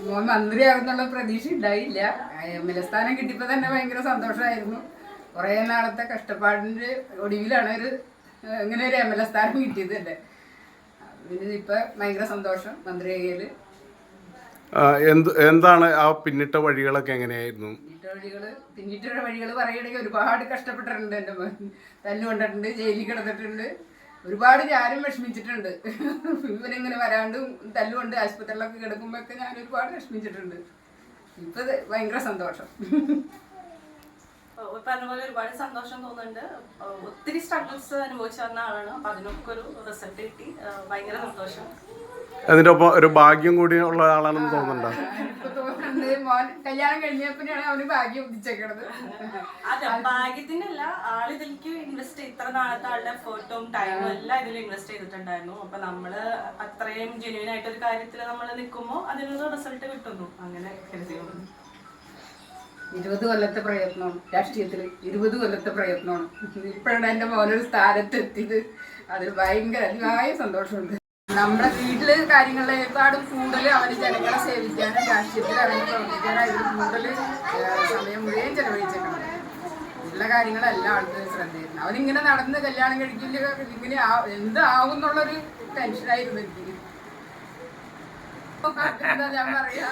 മോൻ മന്ത്രിയാകുന്നുള്ള പ്രതീക്ഷ ഉണ്ടായില്ല. MLA സ്ഥാനം കിട്ടിയപ്പോൾ തന്നെ ഭയങ്കര സന്തോഷമായിരുന്നു. കുറേ നാളത്തെ കഷ്ടപ്പാടിൻ്റെ ഒടുവിലാണ് ഇങ്ങനെ ഒരു MLA സ്ഥാനം കിട്ടിയത് തന്നെ. പിന്നെ ഇപ്പം ഭയങ്കര സന്തോഷം മന്ത്രിയായാൽ. എന്താണ് ആ പിന്നിട്ട വഴികളൊക്കെ എങ്ങനെയായിരുന്നു? പിന്നിട്ട വഴികൾ പറയുകയാണെങ്കിൽ ഒരുപാട് കഷ്ടപ്പെട്ടിട്ടുണ്ട്. എൻ്റെ മോൻ തല്ലുകൊണ്ടിട്ടുണ്ട്, ജയിലിൽ കിടന്നിട്ടുണ്ട്, ഒരുപാട് ഞാനും വിഷമിച്ചിട്ടുണ്ട്. ഇവനിങ്ങനെ വരാണ്ടും തല്ലുകൊണ്ട് ആശുപത്രിയിലൊക്കെ കിടക്കുമ്പോഴൊക്കെ ഞാൻ ഒരുപാട് വിഷമിച്ചിട്ടുണ്ട്. ഇപ്പം ഭയങ്കര സന്തോഷം. പറഞ്ഞ പോലെ ഒരുപാട് സന്തോഷം തോന്നുന്നുണ്ട്. ഒത്തിരി സ്ട്രഗിൾസ് അനുഭവിച്ചു വന്ന ആളാണ്. അപ്പം അതിനൊക്കെ ഒരു റിസൾട്ട് കിട്ടി. ഭയങ്കര സന്തോഷം. അതിന്റെ ഒപ്പം ഒരു ഭാഗ്യം കൂടി ഉള്ള ആളാണെന്ന് തോന്നുന്നുണ്ടോ? മോൻ കല്യാണം കഴിഞ്ഞപ്പോഴാണ് അവന് ഭാഗ്യം ഉദിച്ചേക്കണത്. അതെ, ഭാഗ്യത്തിനല്ല, ആളിതിലേക്ക് ഇൻവെസ്റ്റ് ഇത്ര നാളത്തെ ആളുടെ എഫേർട്ടും ടൈമും എല്ലാം ഇതിൽ ഇൻവെസ്റ്റ് ചെയ്തിട്ടുണ്ടായിരുന്നു. അപ്പൊ നമ്മള് അത്രയും ജെന്യൂൻ ആയിട്ടൊരു കാര്യത്തിൽ നമ്മൾ നിൽക്കുമ്പോൾ അതിനൊരു റിസൾട്ട് കിട്ടുന്നു. അങ്ങനെ കരുതിയുള്ളൂ. 20 കൊല്ലത്തെ പ്രയത്നമാണ് രാഷ്ട്രീയത്തിൽ. 20 കൊല്ലത്തെ പ്രയത്നമാണ്. ഇപ്പോഴാണ് എൻ്റെ മോനൊരു സ്ഥാനത്തെത്തിയത്. അതിൽ ഭയങ്കര അതിയായ സന്തോഷമുണ്ട്. നമ്മുടെ വീട്ടില് കാര്യങ്ങളെക്കാളും കൂടുതൽ അവന് ജനങ്ങളെ സേവിക്കാനും രാഷ്ട്രീയത്തിൽ അവന് പ്രവർത്തിക്കാനും അതിൽ കൂടുതൽ സമയം മുഴുവൻ ചെലവഴിച്ചേക്കണം. ഉള്ള കാര്യങ്ങളെല്ലാം ആൾക്ക് ശ്രദ്ധയായിരുന്നു. അവനിങ്ങനെ നടന്ന് കല്യാണം കഴിക്കില്ല, ഇങ്ങനെ എന്താവും എന്നുള്ളൊരു ടെൻഷനായിരുന്നു എനിക്ക്. എന്താ ഞാൻ പറയാ,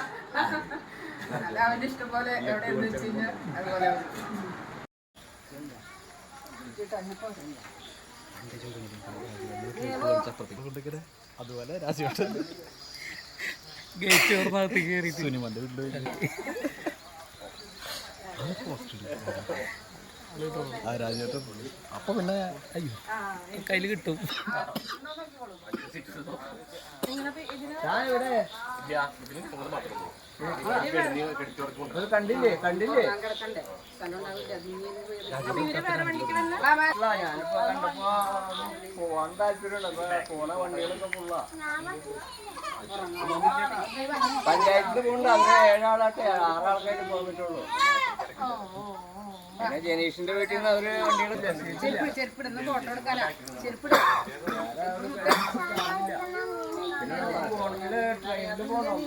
അല്ല അവൻ്റെ ഇഷ്ടം പോലെ എവിടെയെന്ന് വെച്ച് കഴിഞ്ഞാൽ അതുപോലെ അതുപോലെ രാജേട്ടൻ ഗേറ്റ് ഓർമ്മകത്ത് കയറി സിനിമന്റെ ആ രാജേട്ടൻ. അപ്പൊ പിന്നെ അയ്യോ കയ്യിൽ കിട്ടും. കണ്ടില്ലേ കണ്ടില്ലേ ഞാനിപ്പോ കണ്ടപ്പോ പോവാൻ താല്പര്യമുണ്ട്. അപ്പൊ പോണ വണ്ടികളൊക്കെ ഫുള്ളാ. പഞ്ചായത്തിൽ പോകണ്ട. അങ്ങനെ 7 ആളാട്ടെ 6 ആൾക്കാർ പോകാൻ പറ്റുള്ളൂ. പിന്നെ ജനീഷിന്റെ വീട്ടിൽ നിന്ന് അവര് വണ്ടികൾ ചെരുപ്പിടുന്ന ഫോട്ടോ എടുക്കാനാ. പിന്നെ പോകണമെങ്കിൽ ട്രെയിനിൽ പോകണം.